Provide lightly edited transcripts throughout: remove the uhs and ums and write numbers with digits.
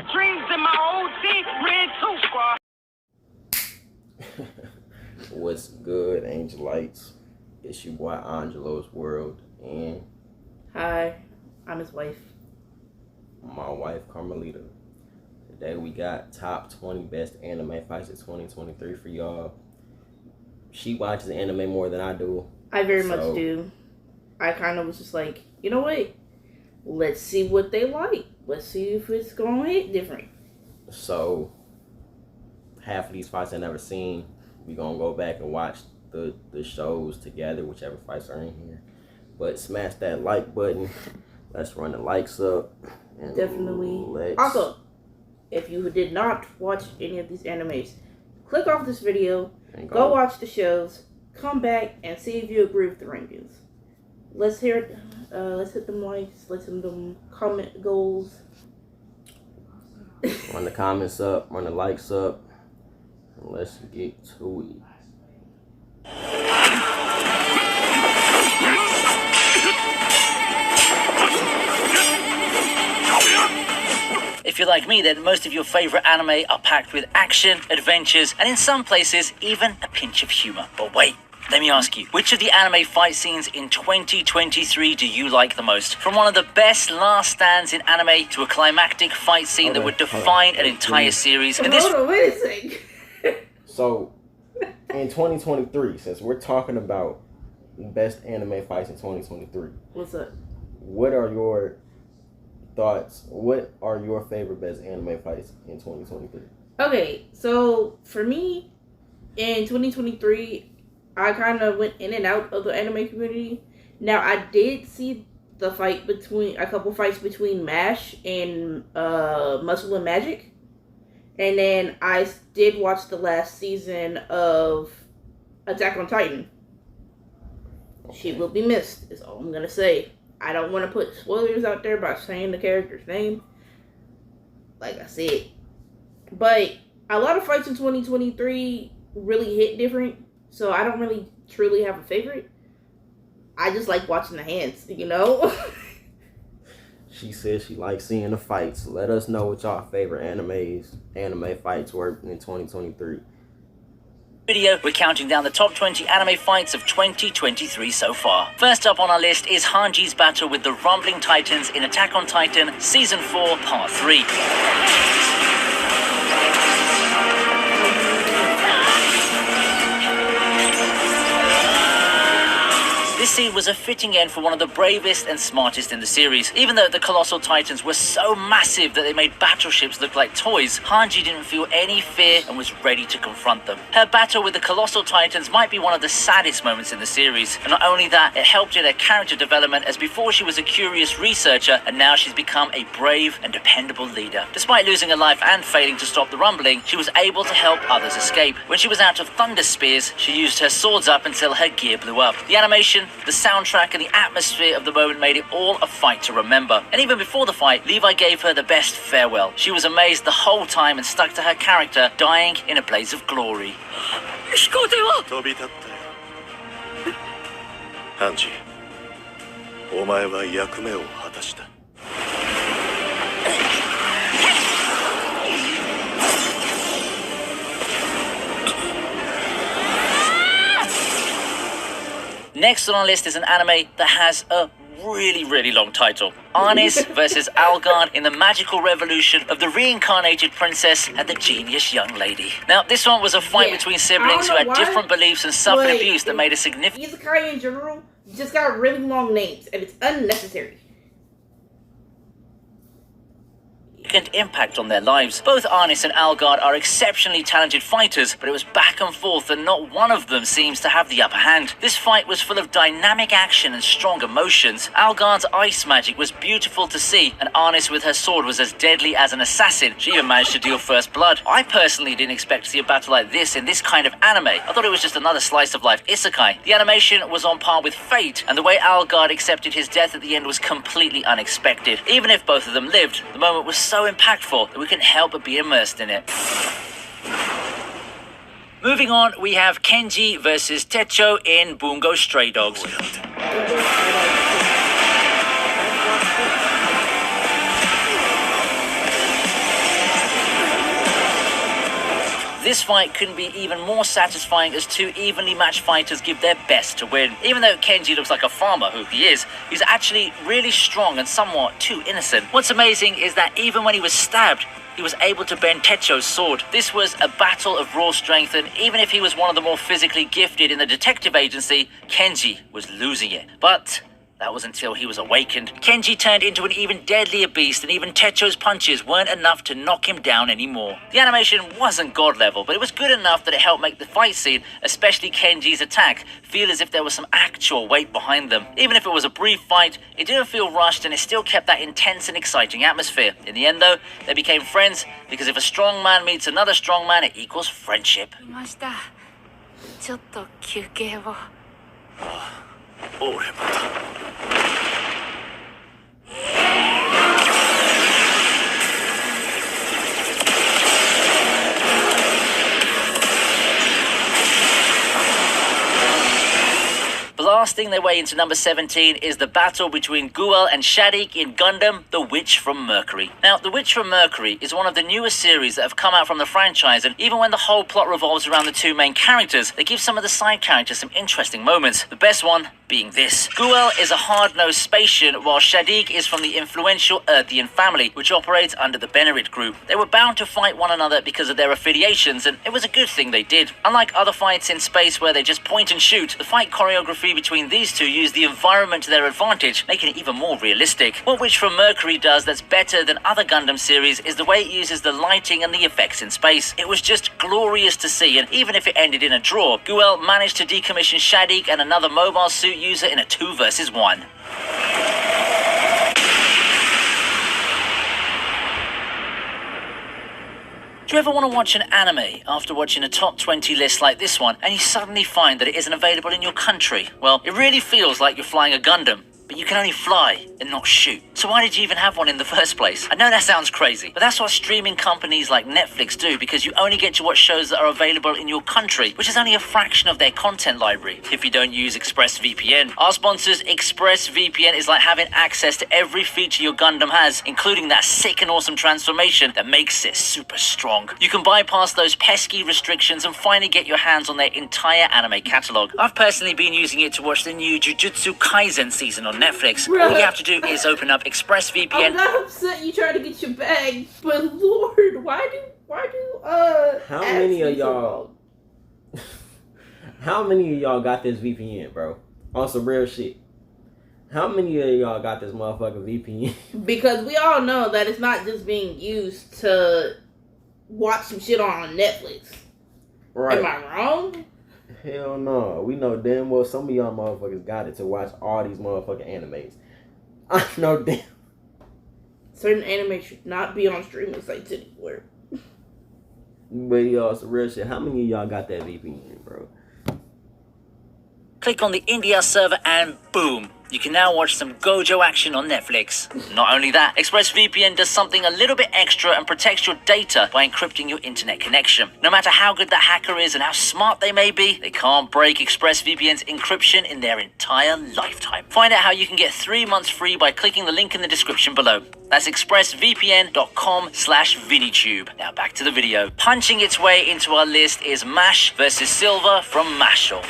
my dreams and my whole team ran too, squad. What's good, Angel Lights? It's your boy Angelo's World, and hi, I'm his wife. My wife Carmelita. Today we got top 20 best anime fights of 2023 for y'all. She watches anime more than I do. I very much do. I kind of was just like, you know what? Let's see what they like. Let's see if it's going to hit different. So, half of these fights I never seen. We gonna go back and watch the shows together, whichever fights are in here. But smash that like button. Let's run the likes up. And definitely. Also, if you did not watch any of these animes, click off this video, go watch the shows, come back and see if you agree with the rankings. Let's hear it. Let's hit them likes. Let's hit them comment goals. Run the comments up. Run the likes up. And let's get to it. If you're like me, then most of your favorite anime are packed with action, adventures, and in some places, even a pinch of humor. But wait, let me ask you, which of the anime fight scenes in 2023 do you like the most? From one of the best last stands in anime to a climactic fight scene that would define an entire series. And hold on, wait a second. So, in 2023, since we're talking about best anime fights in 2023. What's up? What are your thoughts? What are your favorite best anime fights in 2023? Okay, so for me, in 2023, I kind of went in and out of the anime community. Now, I did see a couple fights between MASH and Muscle and Magic. And then I did watch the last season of Attack on Titan. Okay. She will be missed, is all I'm going to say. I don't want to put spoilers out there by saying the character's name, like I said. But a lot of fights in 2023 really hit different, so I don't really truly have a favorite. I just like watching the hands, you know? She says she likes seeing the fights. Let us know what y'all favorite anime fights were in 2023. Video, we're counting down the top 20 anime fights of 2023 so far. First up on our list is Hanji's battle with the Rumbling Titans in Attack on Titan Season 4 Part 3. This scene was a fitting end for one of the bravest and smartest in the series. Even though the Colossal Titans were so massive that they made battleships look like toys, Hanji didn't feel any fear and was ready to confront them. Her battle with the Colossal Titans might be one of the saddest moments in the series. And not only that, it helped in her character development, as before she was a curious researcher and now she's become a brave and dependable leader. Despite losing her life and failing to stop the rumbling, she was able to help others escape. When she was out of thunder spears, she used her swords up until her gear blew up. The animation, the soundtrack, and the atmosphere of the moment made it all a fight to remember. And even before the fight, Levi gave her the best farewell. She was amazed the whole time and stuck to her character, dying in a blaze of glory. Hanji, お前は役目を果たした。Next on our list is an anime that has a really long title. Anis versus Algard in the magical revolution of the reincarnated princess and the genius young lady. Now, this one was a fight between siblings who had different beliefs and suffered abuse that made a significant... Izakaya in general just got really long names, and it's unnecessary. Impact on their lives. Both Anis and Algard are exceptionally talented fighters, but it was back and forth and not one of them seems to have the upper hand. This fight was full of dynamic action and strong emotions. Algard's ice magic was beautiful to see, and Anis with her sword was as deadly as an assassin. She even managed to deal first blood. I personally didn't expect to see a battle like this in this kind of anime. I thought it was just another slice of life isekai. The animation was on par with Fate, and the way Algard accepted his death at the end was completely unexpected. Even if both of them lived, the moment was so impactful that we couldn't help but be immersed in it. Moving on, we have Kenji versus Techo in Bungo Stray Dogs. This fight couldn't be even more satisfying as two evenly matched fighters give their best to win. Even though Kenji looks like a farmer, who he is, he's actually really strong and somewhat too innocent. What's amazing is that even when he was stabbed, he was able to bend Techo's sword. This was a battle of raw strength, and even if he was one of the more physically gifted in the detective agency, Kenji was losing it. But that was until he was awakened. Kenji turned into an even deadlier beast, and even Techo's punches weren't enough to knock him down anymore. The animation wasn't god level, but it was good enough that it helped make the fight scene, especially Kenji's attack, feel as if there was some actual weight behind them. Even if it was a brief fight, it didn't feel rushed, and it still kept that intense and exciting atmosphere. In the end though, they became friends, because if a strong man meets another strong man, it equals friendship. いました。ちょっと休憩を。俺また。Blasting their way into number 17 is the battle between Guel and Shaddiq in Gundam The Witch from Mercury. Now, The Witch from Mercury is one of the newest series that have come out from the franchise, and even when the whole plot revolves around the two main characters, they give some of the side characters some interesting moments. The best one being this. Guel is a hard-nosed Spacian, while Shaddiq is from the influential Earthian family, which operates under the Benerit group. They were bound to fight one another because of their affiliations, and it was a good thing they did. Unlike other fights in space where they just point and shoot, the fight choreography between these two used the environment to their advantage, making it even more realistic. What Witch from Mercury does that's better than other Gundam series is the way it uses the lighting and the effects in space. It was just glorious to see, and even if it ended in a draw, Guel managed to decommission Shaddiq and another mobile suit user in a 2 versus 1. Do you ever want to watch an anime after watching a top 20 list like this one, and you suddenly find that it isn't available in your country? Well, it really feels like you're flying a Gundam, but you can only fly and not shoot. So why did you even have one in the first place? I know that sounds crazy, but that's what streaming companies like Netflix do, because you only get to watch shows that are available in your country, which is only a fraction of their content library if you don't use ExpressVPN. Our sponsors, ExpressVPN, is like having access to every feature your Gundam has, including that sick and awesome transformation that makes it super strong. You can bypass those pesky restrictions and finally get your hands on their entire anime catalog. I've personally been using it to watch the new Jujutsu Kaisen season on Netflix. Bruh. All you have to do is open up ExpressVPN. I'm not upset you trying to get your bag, but Lord, why do How ads many of be so y'all? How many of y'all got this VPN, bro? On some real shit. How many of y'all got this motherfucking VPN? long? Because we all know that it's not just being used to watch some shit on Netflix. Right. Am I wrong? Hell no. We know damn well some of y'all motherfuckers got it to watch all these motherfucking animes. I know damn. Certain anime should not be on streaming sites anymore. But y'all, some real shit. How many of y'all got that VPN, bro? Click on the India server and boom, you can now watch some Gojo action on Netflix. Not only that, ExpressVPN does something a little bit extra and protects your data by encrypting your internet connection. No matter how good that hacker is and how smart they may be, they can't break ExpressVPN's encryption in their entire lifetime. Find out how you can get 3 months free by clicking the link in the description below. That's expressvpn.com/ViniTube. Now back to the video. Punching its way into our list is Mash vs. Silver from Mashal.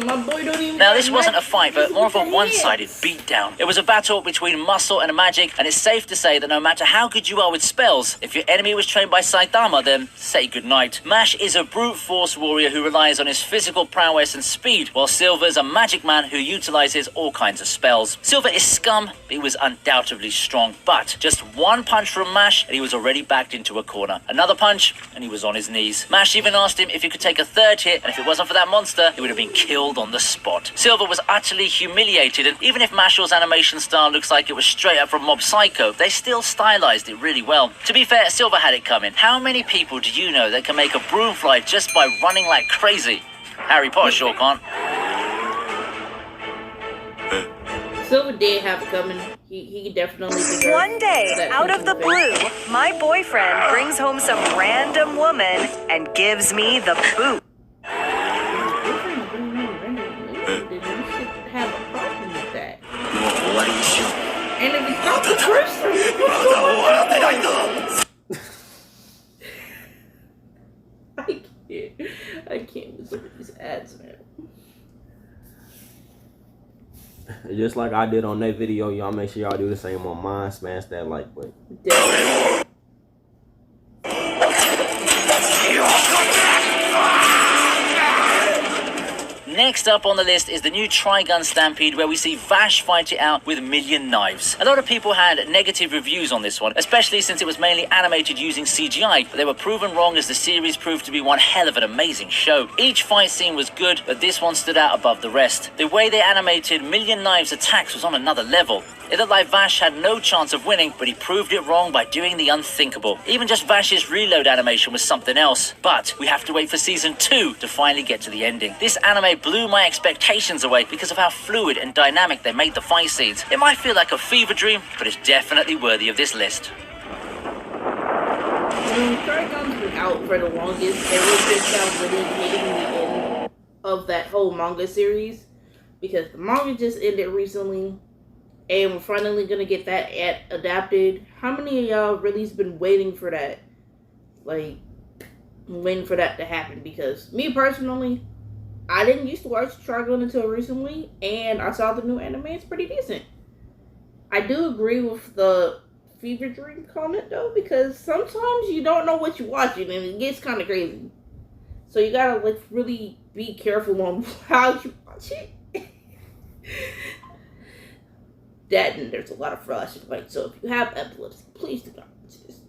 My boy don't even Now, this wasn't a match. fight, but more of a Look at one-sided his. beatdown. It was a battle between muscle and magic, and it's safe to say that no matter how good you are with spells, if your enemy was trained by Saitama, then say goodnight. Mash is a brute force warrior who relies on his physical prowess and speed, while Silver's a magic man who utilizes all kinds of spells. Silver is scum, but he was undoubtedly strong, but just one punch from Mash, and he was already backed into a corner. Another punch, and he was on his knees. Mash even asked him if he could take a third hit, and if it wasn't for that monster, he would have been killed on the spot. Silver was utterly humiliated, and even if Mashal's animation style looks like it was straight up from Mob Psycho, they still stylized it really well. To be fair, Silver had it coming. How many people do you know that can make a broom fly just by running like crazy? Harry Potter sure can't. Silver did have it coming. He definitely deserved One day, that out of the punch in blue, my boyfriend brings home some random woman and gives me the boot. Have a problem with that. And if it's not the first time, what's going on? I can't with some of these ads, man. Just like I did on that video, y'all make sure y'all do the same on mine. Smash that like button. Definitely. Next up on the list is the new Trigun Stampede, where we see Vash fight it out with Million Knives. A lot of people had negative reviews on this one, especially since it was mainly animated using CGI, but they were proven wrong as the series proved to be one hell of an amazing show. Each fight scene was good, but this one stood out above the rest. The way they animated Million Knives' attacks was on another level. It looked like Vash had no chance of winning, but he proved it wrong by doing the unthinkable. Even just Vash's reload animation was something else. But we have to wait for season 2 to finally get to the ending. This anime blew my expectations away because of how fluid and dynamic they made the fight scenes. It might feel like a fever dream, but it's definitely worthy of this list. Trigun's been out for the longest. They were just now really hitting the end of that whole manga series because the manga just ended recently. And we're finally gonna get that adapted. How many of y'all really been waiting for that? Like, waiting for that to happen? Because me personally, I didn't used to watch Trigun until recently, and I saw the new anime. It's pretty decent. I do agree with the fever dream comment though, because sometimes you don't know what you're watching, and it gets kind of crazy. So you gotta like really be careful on how you watch it. That and there's a lot of flashing lights. So if you have epilepsy, please do not watch this.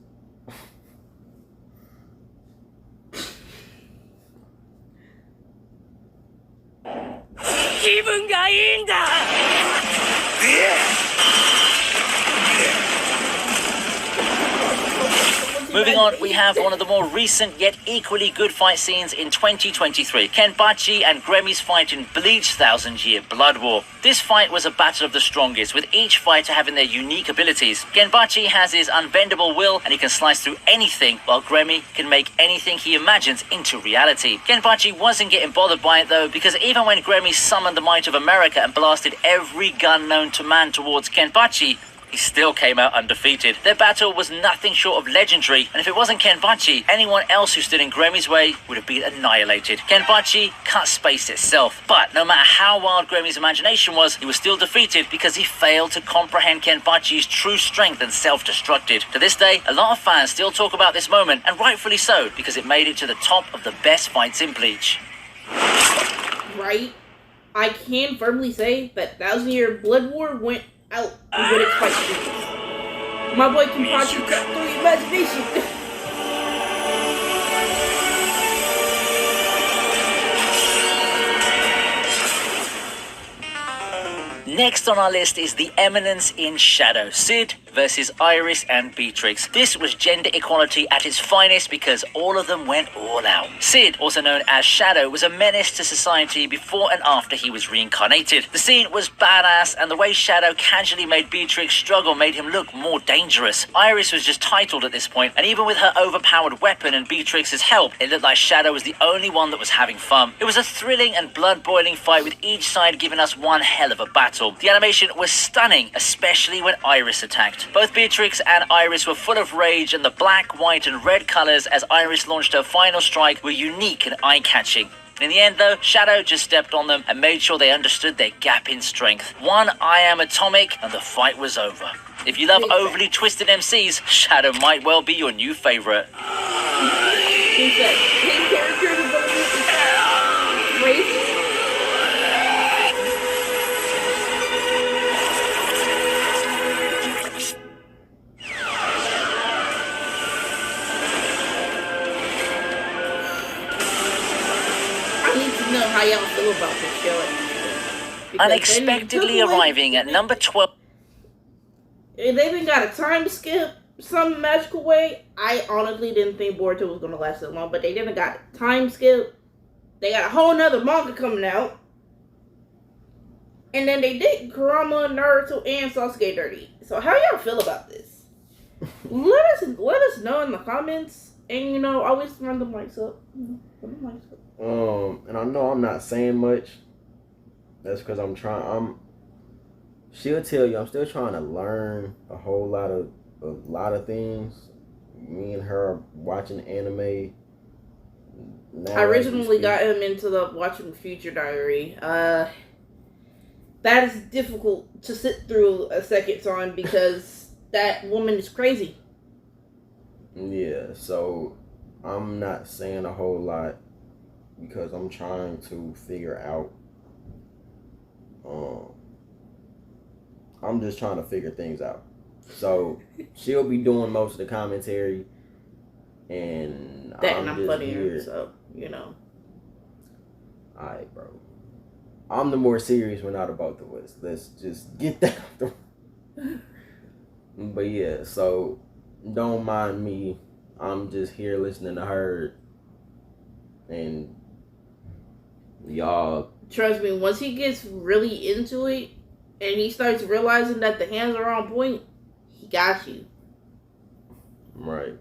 Moving on, we have one of the more recent yet equally good fight scenes in 2023. Kenpachi and Gremmy's fight in Bleach 1000 Year Blood War. This fight was a battle of the strongest, with each fighter having their unique abilities. Kenpachi has his unbendable will and he can slice through anything, while Grammy can make anything he imagines into reality. Kenpachi wasn't getting bothered by it though, because even when Grammy summoned the might of America and blasted every gun known to man towards Kenpachi, he still came out undefeated. Their battle was nothing short of legendary, and if it wasn't Kenpachi, anyone else who stood in Grammy's way would have been annihilated. Kenpachi cut space itself, but no matter how wild Grammy's imagination was, he was still defeated because he failed to comprehend Kenpachi's true strength and self-destructed. To this day, a lot of fans still talk about this moment, and rightfully so, because it made it to the top of the best fights in Bleach. Right? I can firmly say that 1000 Year Blood War went out with its fight scenes. My boy Kenpachi cut through imagination. Next on our list is The Eminence in Shadow, Sid versus Iris and Beatrix. This was gender equality at its finest because all of them went all out. Sid, also known as Shadow, was a menace to society before and after he was reincarnated. The scene was badass, and the way Shadow casually made Beatrix struggle made him look more dangerous. Iris was just titled at this point, and even with her overpowered weapon and Beatrix's help, it looked like Shadow was the only one that was having fun. It was a thrilling and blood-boiling fight with each side giving us one hell of a battle. The animation was stunning, especially when Iris attacked. Both Beatrix and Iris were full of rage, and the black, white, and red colors as Iris launched her final strike were unique and eye-catching. In the end, though, Shadow just stepped on them and made sure they understood their gap in strength. One I am atomic, and the fight was over. If you love overly twisted MCs, Shadow might well be your new favorite. His character development is crazy. Know how y'all feel about this show. Unexpectedly arriving at number 12. They even got a time skip some magical way. I honestly didn't think Boruto was gonna last that long, but they didn't got a time skip. They got a whole nother manga coming out. And then they did Kurama, Naruto, and Sasuke dirty. So how y'all feel about this? let us know in the comments. And always run the mics up. And I know I'm not saying much. That's because I'm she'll tell you I'm still trying to learn a lot of things. Me and her are watching anime. Now, I originally got him into watching Future Diary. That is difficult to sit through a second time because that woman is crazy. Yeah, so I'm not saying a whole lot because I'm trying to figure out. I'm just trying to figure things out. So she'll be doing most of the commentary, and I'm just funnier, here. so you know. Alright, bro. I'm the more serious one out of both of us. Let's just get that out the way. But yeah, so don't mind me. I'm just here listening to her, and y'all. Trust me, once he gets really into it, and he starts realizing that the hands are on point, he got you. Right.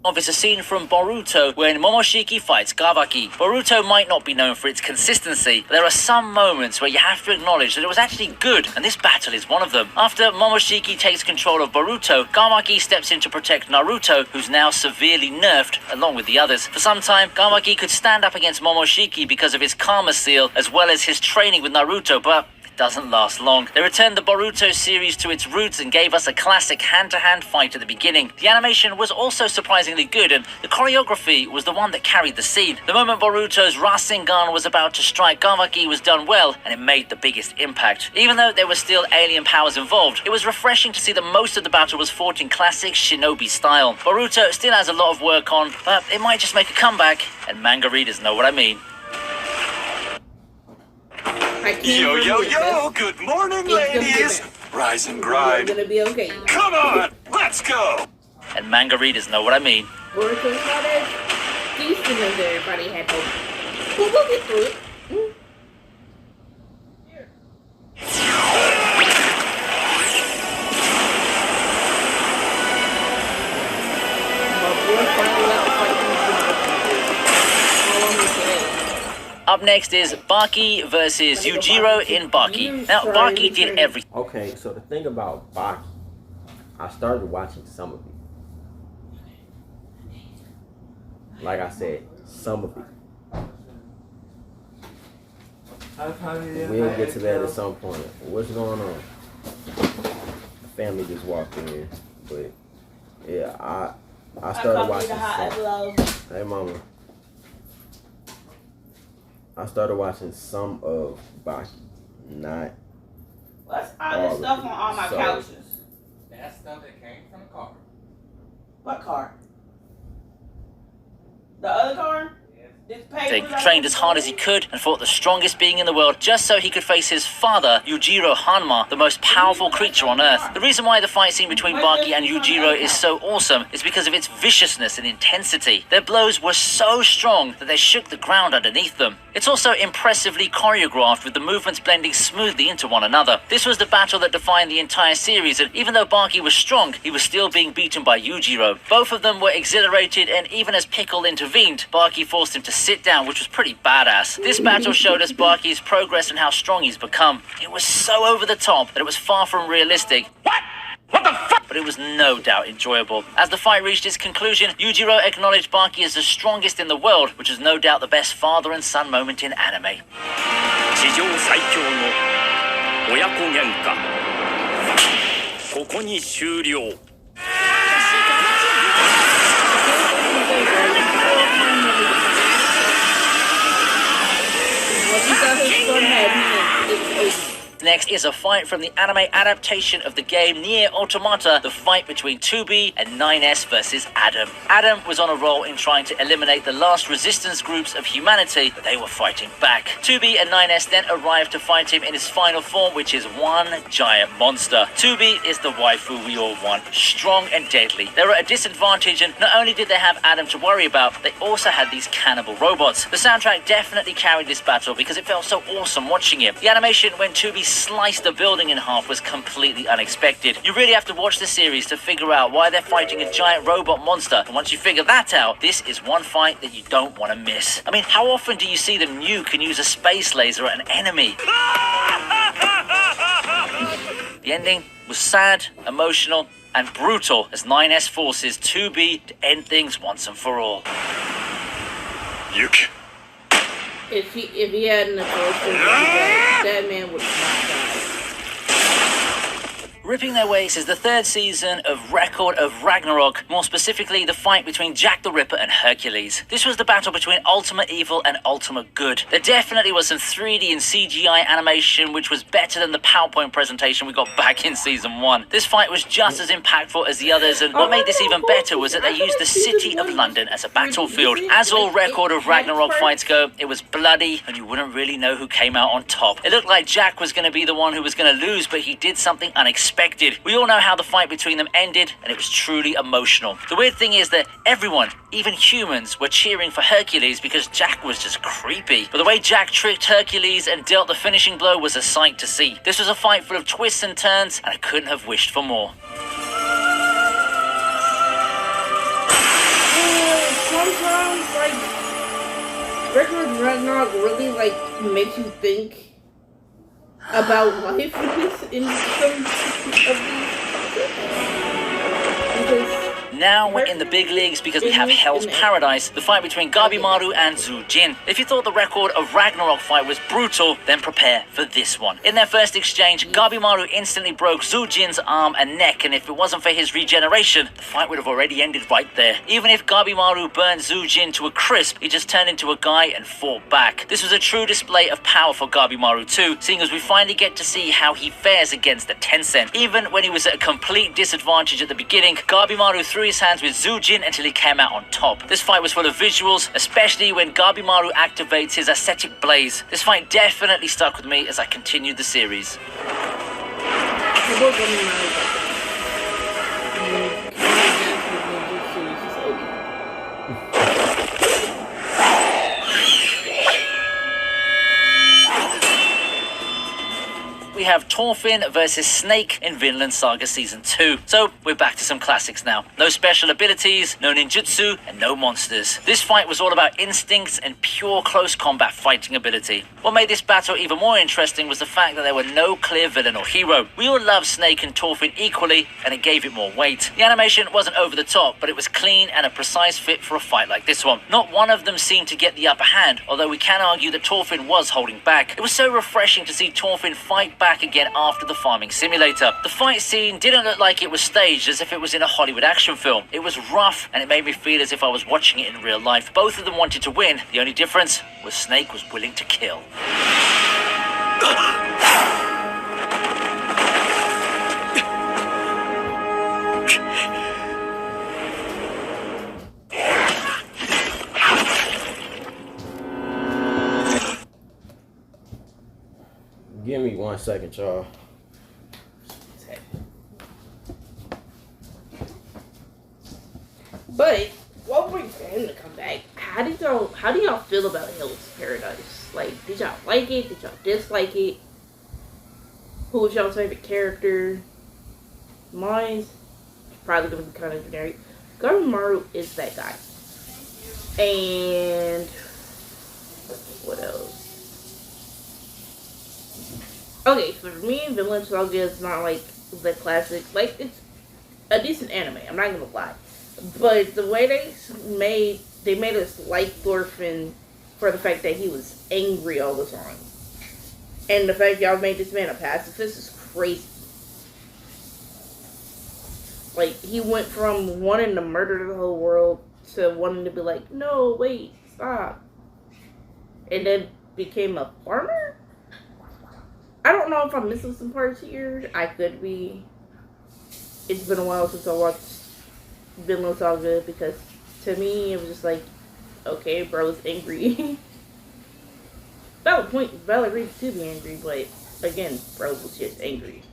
It's a scene from Boruto when Momoshiki fights Gavaki. Boruto might not be known for its consistency, but there are some moments where you have to acknowledge that it was actually good, and this battle is one of them. After Momoshiki takes control of Boruto, Gavaki steps in to protect Naruto, who's now severely nerfed, along with the others. For some time, Gavaki could stand up against Momoshiki because of his Karma Seal, as well as his training with Naruto, but doesn't last long. They returned the Boruto series to its roots and gave us a classic hand-to-hand fight at the beginning. The animation was also surprisingly good, and the choreography was the one that carried the scene. The moment Boruto's Rasengan was about to strike Gavaki was done well, and it made the biggest impact. Even though there were still alien powers involved, it was refreshing to see that most of the battle was fought in classic shinobi style. Boruto still has a lot of work on, but it might just make a comeback, and manga readers know what I mean. Yo, yo, yo! Good morning, ladies! Rise and grind. It's gonna be okay. Come on, let's go! And manga readers know what I mean. Boruto's not as decent as everybody had hoped. But we'll get through it. Up next is Baki versus Yujiro in Baki. Now, Baki did everything. Okay, so the thing about Baki, I started watching some of it. Like I said, some of it. We'll get to that at some point. What's going on? The family just walked in, but yeah, I started watching some. Hey, mama. I started watching some of Baki, not What's all this stuff on all my couches? That stuff that came from the car. What car? The other car? They trained as hard as he could and fought the strongest being in the world just so he could face his father, Yujiro Hanma, the most powerful creature on Earth. The reason why the fight scene between Baki and Yujiro is so awesome is because of its viciousness and intensity. Their blows were so strong that they shook the ground underneath them. It's also impressively choreographed, with the movements blending smoothly into one another. This was the battle that defined the entire series, and even though Baki was strong, he was still being beaten by Yujiro. Both of them were exhilarated, and even as Pickle intervened, Baki forced him to sit down, which was pretty badass. This battle showed us Baki's progress and how strong he's become. It was so over the top that it was far from realistic. What the fuck? But it was no doubt enjoyable. As the fight reached its conclusion, Yujiro acknowledged Baki as the strongest in the world, which is no doubt the best father and son moment in anime. 史上最強の親子喧嘩ここに終了 Next is a fight from the anime adaptation of the game Nier Automata, the fight between 2B and 9S versus Adam. Adam was on a roll in trying to eliminate the last resistance groups of humanity, but they were fighting back. 2B and 9S then arrived to fight him in his final form, which is one giant monster. 2B is the waifu we all want, strong and deadly. They were at a disadvantage, and not only did they have Adam to worry about, they also had these cannibal robots. The soundtrack definitely carried this battle because it felt so awesome watching it. The animation when 2B sliced the building in half was completely unexpected. You really have to watch the series to figure out why they're fighting a giant robot monster, and once you figure that out, this is one fight that you don't want to miss. I mean, how often do you see them nuke and use a space laser at an enemy? The ending was sad, emotional, and brutal as 9S forces 2B to end things once and for all. Yuki. If he hadn't approached him, that man would not die. Ripping their ways is the third season of Record of Ragnarok, more specifically the fight between Jack the Ripper and Hercules. This was the battle between Ultima Evil and Ultima Good. There definitely was some 3D and CGI animation which was better than the PowerPoint presentation we got back in season 1. This fight was just as impactful as the others, and what made this even better was that they used the city of London as a battlefield. As all Record of Ragnarok fights go, it was bloody and you wouldn't really know who came out on top. It looked like Jack was going to be the one who was going to lose, but he did something unexpected. We all know how the fight between them ended, and it was truly emotional. The weird thing is that everyone, even humans, were cheering for Hercules because Jack was just creepy. But the way Jack tricked Hercules and dealt the finishing blow was a sight to see. This was a fight full of twists and turns, and I couldn't have wished for more. Sometimes, like, Record of Ragnarok really, like, makes you think about life in some of these. Because Now we're in the big leagues because we have Hell's Paradise, the fight between Gabimaru and Zhu Jin. If you thought the Record of Ragnarok fight was brutal, then prepare for this one. In their first exchange, Gabimaru instantly broke Zhu Jin's arm and neck, and if it wasn't for his regeneration, the fight would have already ended right there. Even if Gabimaru burned Zhu Jin to a crisp, he just turned into a guy and fought back. This was a true display of power for Gabimaru too, seeing as we finally get to see how he fares against the Tencent. Even when he was at a complete disadvantage at the beginning, Gabimaru threw his hands with Zhu Jin until he came out on top. This fight was full of visuals, especially when Gabimaru activates his ascetic blaze. This fight definitely stuck with me as I continued the series. We have Thorfinn versus Snake in Vinland Saga Season 2. So, we're back to some classics now. No special abilities, no ninjutsu, and no monsters. This fight was all about instincts and pure close combat fighting ability. What made this battle even more interesting was the fact that there were no clear villain or hero. We all loved Snake and Thorfinn equally, and it gave it more weight. The animation wasn't over the top, but it was clean and a precise fit for a fight like this one. Not one of them seemed to get the upper hand, although we can argue that Thorfinn was holding back. It was so refreshing to see Thorfinn fight back again after the farming simulator. The fight scene didn't look like it was staged, as if it was in a Hollywood action film. It was rough, and it made me feel as if I was watching it in real life. Both of them wanted to win. The only difference was Snake was willing to kill. Give me 1 second, y'all. But while we're for him to come back, how do y'all feel about Hell's Paradise? Like, did y'all like it? Did y'all dislike it? Who was y'all's favorite character? Mine's probably gonna be kind of generic. Gabimaru is that guy. And what else? Okay, for me, Vinland Saga is not like the classic. Like, it's a decent anime. I'm not gonna lie, but the way they made us like Thorfinn for the fact that he was angry all the time, and the fact y'all made this man a pacifist is crazy. Like, he went from wanting to murder the whole world to wanting to be like, no, wait, stop, and then became a farmer. I don't know if I'm missing some parts here. I could be. It's been a while since I watched Vinland Saga, because to me it was just like, okay, bro's angry. Valid reason to be angry, but again, bro was just angry.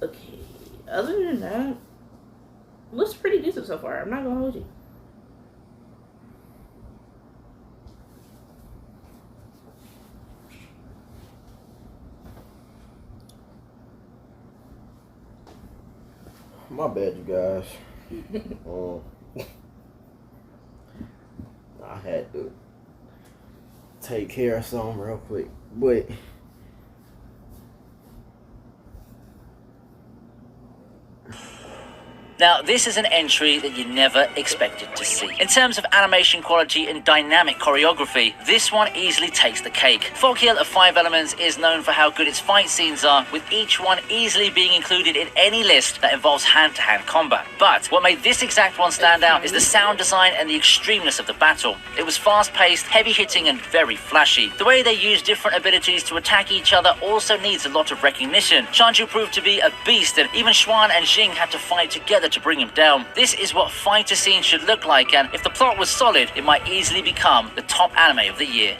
Okay. Other than that, looks pretty decent so far. I'm not gonna hold you. My bad, you guys. I had to take care of something real quick, but Now, this is an entry that you never expected to see. In terms of animation quality and dynamic choreography, this one easily takes the cake. Fog Hill of Five Elements is known for how good its fight scenes are, with each one easily being included in any list that involves hand-to-hand combat. But what made this exact one stand out is the sound design and the extremeness of the battle. It was fast-paced, heavy-hitting, and very flashy. The way they use different abilities to attack each other also needs a lot of recognition. Shanju proved to be a beast, and even Xuan and Jing had to fight together to bring him down. This is what fighter scenes should look like, and if the plot was solid, it might easily become the top anime of the year.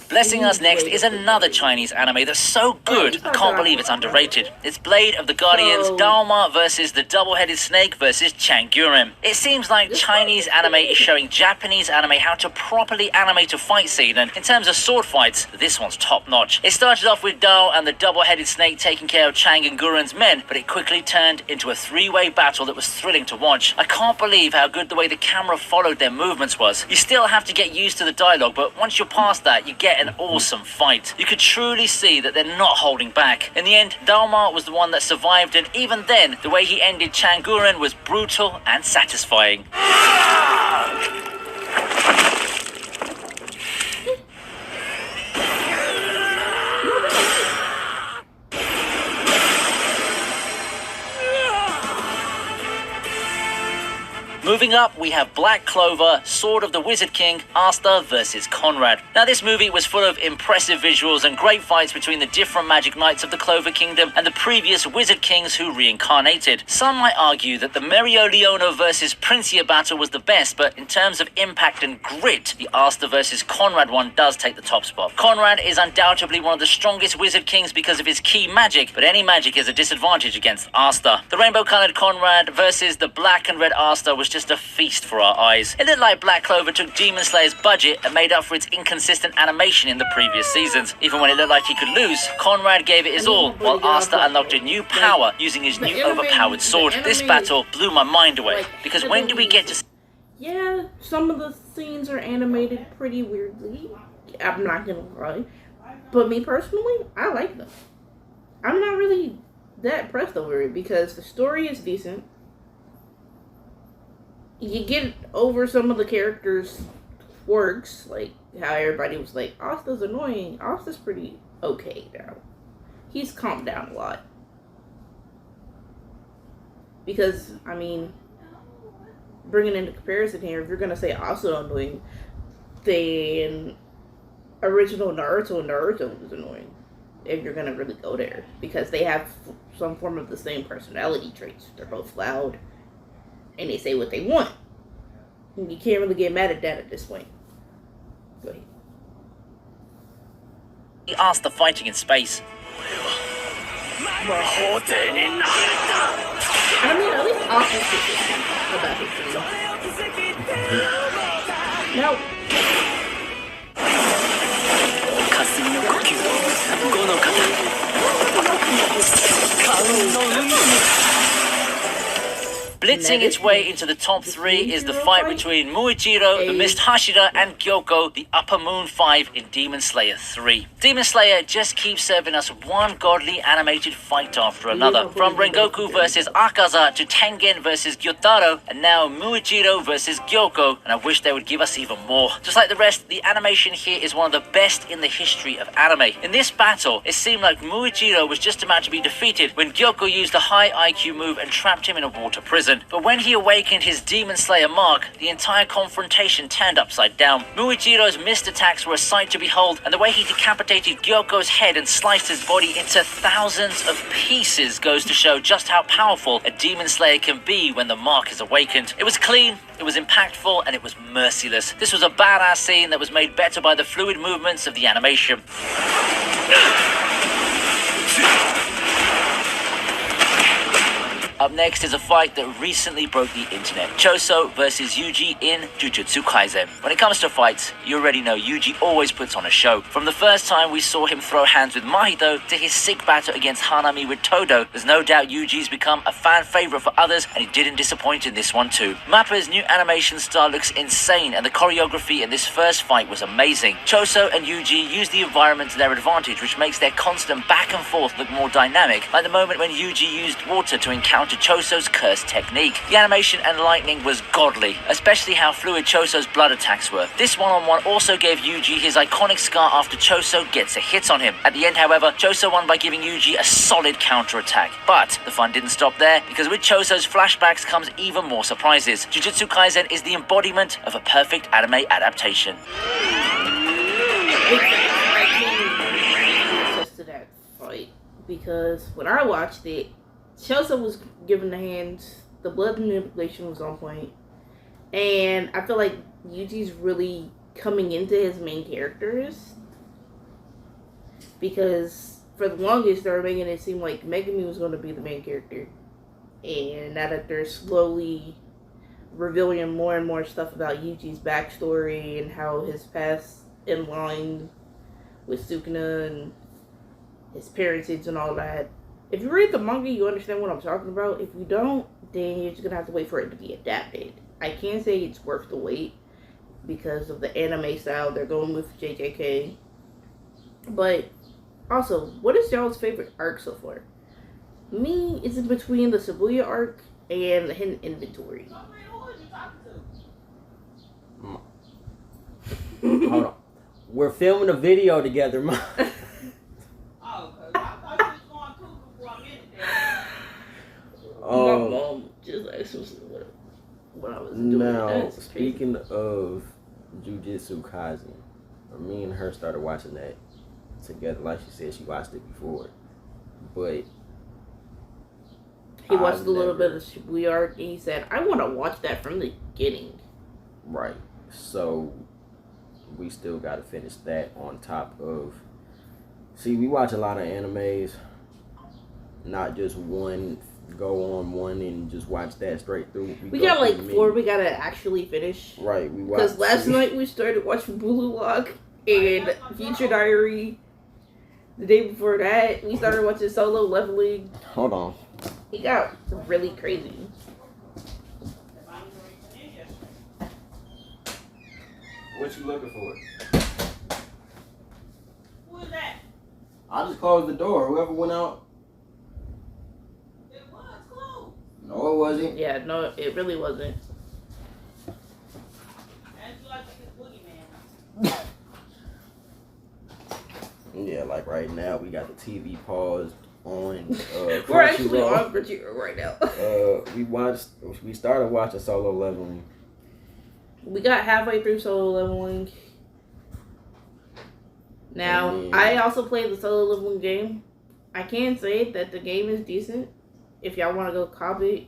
Blessing us next is another Chinese anime that's so good, I can't believe it's underrated. It's Blade of the Guardians, Daoma versus the double-headed snake versus Changuren. It seems like Chinese anime is showing Japanese anime how to properly animate a fight scene, and in terms of sword fights, this one's top-notch. It started off with Dao and the double-headed snake taking care of Chang and Guren's men, but it quickly turned into a three-way battle that was thrilling to watch. I can't believe how good the way the camera followed their movements was. You still have to get used to the dialogue, but once you're past that, you get an awesome fight. You could truly see that they're not holding back. In the end, Daoma was the one that survived, and even then, the way he ended Changuren was brutal and satisfying. Moving up, we have Black Clover, Sword of the Wizard King, Asta versus Conrad. Now, this movie was full of impressive visuals and great fights between the different magic knights of the Clover Kingdom and the previous Wizard Kings who reincarnated. Some might argue that the Mereoleona versus Princia battle was the best, but in terms of impact and grit, the Asta versus Conrad one does take the top spot. Conrad is undoubtedly one of the strongest Wizard Kings because of his key magic, but any magic is a disadvantage against Asta. The rainbow-colored Conrad versus the black and red Asta was just a feast for our eyes. It looked like Black Clover took Demon Slayer's budget and made up for its inconsistent animation in the previous seasons. Even when it looked like he could lose, Conrad gave it his all, while Asta unlocked a new power using his new overpowered sword. This battle blew my mind away, because when do we get to... Yeah, some of the scenes are animated pretty weirdly. I'm not gonna lie. But me personally, I like them. I'm not really that impressed over it because the story is decent. You get over some of the characters' quirks, like how everybody was like, Asta's annoying. Asta's pretty okay now. He's calmed down a lot. Because, I mean, bringing into comparison here, if you're going to say Asta annoying, then original Naruto was annoying. If you're going to really go there. Because they have some form of the same personality traits. They're both loud. And they say what they want. And you can't really get mad at that at this point. Go ahead. He asked the fighting in space. I mean, at least Austin's consistent about his team. No. Blitzing its way into the top 3 is the fight between Muichiro, the Mist Hashira, and Gyoko, the Upper Moon 5 in Demon Slayer 3. Demon Slayer just keeps serving us one godly animated fight after another. From Rengoku versus Akaza to Tengen versus Gyotaro, and now Muichiro versus Gyoko, and I wish they would give us even more. Just like the rest, the animation here is one of the best in the history of anime. In this battle, it seemed like Muichiro was just about to be defeated when Gyoko used a high IQ move and trapped him in a water prison. But when he awakened his Demon Slayer mark, the entire confrontation turned upside down. Muichiro's missed attacks were a sight to behold, and the way he decapitated Gyoko's head and sliced his body into thousands of pieces goes to show just how powerful a Demon Slayer can be when the mark is awakened. It was clean, it was impactful, and it was merciless. This was a badass scene that was made better by the fluid movements of the animation. Up next is a fight that recently broke the internet. Choso versus Yuji in Jujutsu Kaisen. When it comes to fights, you already know Yuji always puts on a show. From the first time we saw him throw hands with Mahito to his sick battle against Hanami with Todo, there's no doubt Yuji's become a fan favorite for others, and he didn't disappoint in this one too. Mappa's new animation style looks insane, and the choreography in this first fight was amazing. Choso and Yuji use the environment to their advantage, which makes their constant back and forth look more dynamic, like the moment when Yuji used water to encounter Choso's curse technique. The animation and lightning was godly, especially how fluid Choso's blood attacks were. This one-on-one also gave Yuji his iconic scar after Choso gets a hit on him. At the end, however, Choso won by giving Yuji a solid counter-attack. But the fun didn't stop there, because with Choso's flashbacks comes even more surprises. Jujutsu Kaisen is the embodiment of a perfect anime adaptation. I can attest to that fight because when I watched it, Chelsea was given the hands, the blood manipulation was on point, and I feel like Yuji's really coming into his main characters because for the longest they were making it seem like Megumi was going to be the main character, and now that they're slowly revealing more and more stuff about Yuji's backstory and how his past in line with Sukuna and his parentage and all that. If you read the manga, you understand what I'm talking about. If you don't, then you're just gonna have to wait for it to be adapted. I can't say it's worth the wait because of the anime style they're going with JJK. But also, what is y'all's favorite arc so far? Me, it's in between the Shibuya arc and the Hidden Inventory. Hold on. We're filming a video together, Mom. My mom just asked me what I was doing. Now, That's speaking of Jujutsu Kaisen, me and her started watching that together. Like she said, she watched it before. But he watched a little bit of Shibuya arc and he said, I want to watch that from the beginning. Right. So we still got to finish that on top of... See, we watch a lot of animes, not just one, go on one and just watch that straight through. We got like 4 we got to actually finish. Right. We Because last night we started watching Blue Lock and Future Diary. The day before that, we started watching Solo Leveling. Hold on. It got really crazy. What you looking for? Who is that? I just closed the door. Whoever went out. It was closed. No, it wasn't. Yeah, no, it really wasn't. Yeah, like right now we got the TV paused on. We're actually Crunchyroll. on Crunchyroll right now. We started watching Solo Leveling. We got halfway through Solo Leveling. Now, I also played the Solo Leveling game. I can say that the game is decent. If y'all want to go copy it,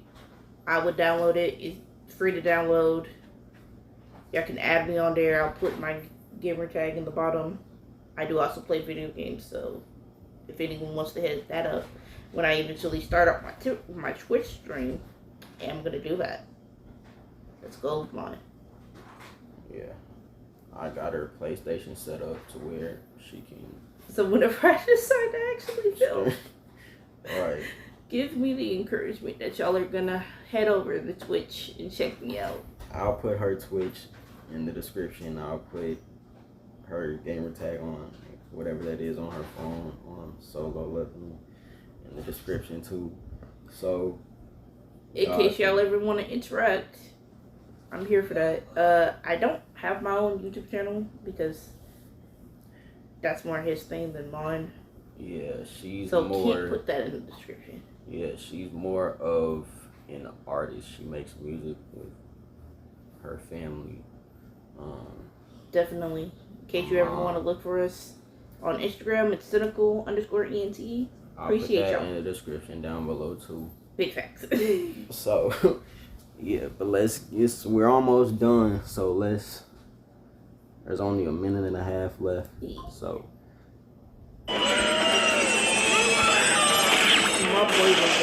I would download it. It's free to download. Y'all can add me on there. I'll put my gamer tag in the bottom. I do also play video games, so if anyone wants to hit that up, when I eventually start up my Twitch stream, I'm going to do that. Let's go with mine. Yeah, I got her PlayStation set up to where she can. So whenever I decide to actually film, Alright. give me the encouragement that y'all are gonna head over to Twitch and check me out. I'll put her Twitch in the description. I'll put her gamer tag on whatever that is on her phone on Solo Leveling in the description too. So In case y'all ever want to interact, I'm here for that. I don't have my own YouTube channel because that's more his thing than mine. yeah, she's So more. can't put that in the description. Yeah, she's more of an artist. She makes music with her family. Definitely. In case you ever want to look for us on Instagram, it's cynical_ENT. I'll Appreciate put that y'all. in the description down below too. Big facts. So, yeah, but we're almost done. So there's only a minute and a half left. So. my boy was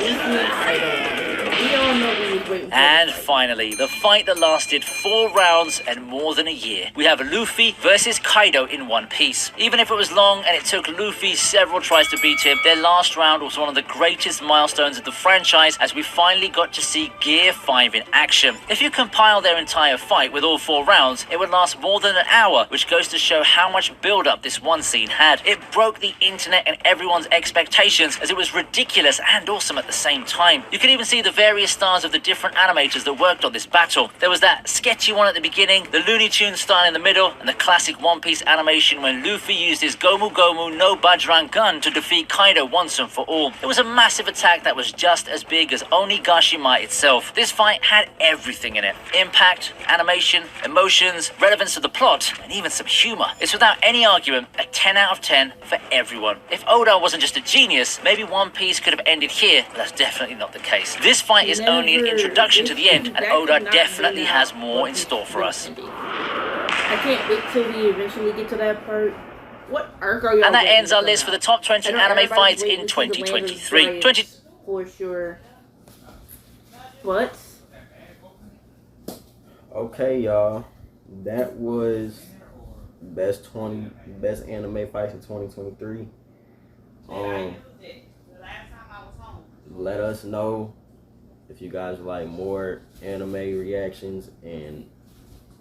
Luffy Kaido. We all know we was waiting for And this fight. finally, the fight that lasted 4 rounds and more than a year. We have Luffy versus Kaido in One Piece. Even if it was long and it took Luffy several tries to beat him, their last round was one of the greatest milestones of the franchise as we finally got to see Gear 5 in action. If you compile their entire fight with all 4 rounds, it would last more than an hour, which goes to show how much build-up this one scene had. It broke the internet and everyone's expectations as it was ridiculous and awesome at the same time. You can even see the various stars of the different animators that worked on this battle. There was that sketchy one at the beginning, the Looney Tunes style in the middle, and the classic One Piece animation when Luffy used his Gomu Gomu no Bajran gun to defeat Kaido once and for all. It was a massive attack that was just as big as Onigashima itself. This fight had everything in it. Impact, animation, emotions, relevance to the plot, and even some humor. It's without any argument a 10 out of 10 for everyone. If Oda wasn't just a genius, maybe One Piece could have ended here, but that's definitely not the case. This fight is only an introduction to the end, and Oda definitely has more in store for us. I can't wait till we eventually get to that part. What arc are y'all? And that getting ends our coming list for the out? top 20 I know anime everybody's fights waiting in to see the Land of 2023. Giants for sure. What? Okay, y'all. That was best anime fights in 2023. Let us know if you guys like more anime reactions, and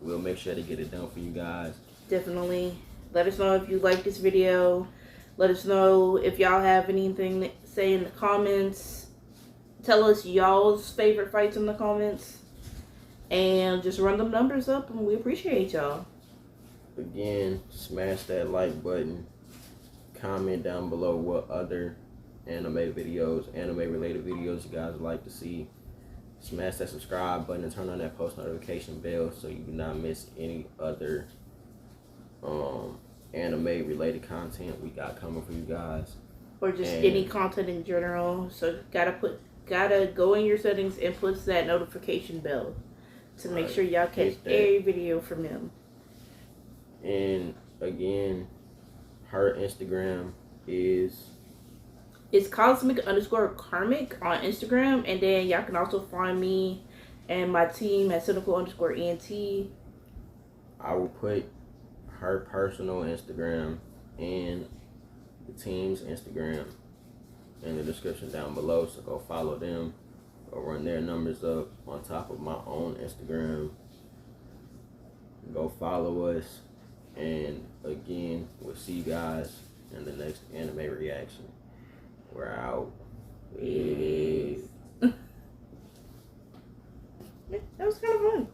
we'll make sure to get it done for you guys. Definitely. Let us know if you like this video. Let us know if y'all have anything to say in the comments. Tell us y'all's favorite fights in the comments. And just run them numbers up, and we appreciate y'all. Again, smash that like button. Comment down below what other anime related videos you guys would like to see. Smash that subscribe button and turn on that post notification bell so you do not miss any other anime related content we got coming for you guys. Or just any content in general. So gotta go in your settings and put that notification bell to make sure y'all catch every video from them. And again, her Instagram is It's cosmic_karmic on Instagram, and then y'all can also find me and my team at cynical_ENT. I will put her personal Instagram and the team's Instagram in the description down below, so go follow them. Go run their numbers up on top of my own Instagram. Go follow us. And again, we'll see you guys in the next anime reaction. We're out. Peace. That was kind of fun.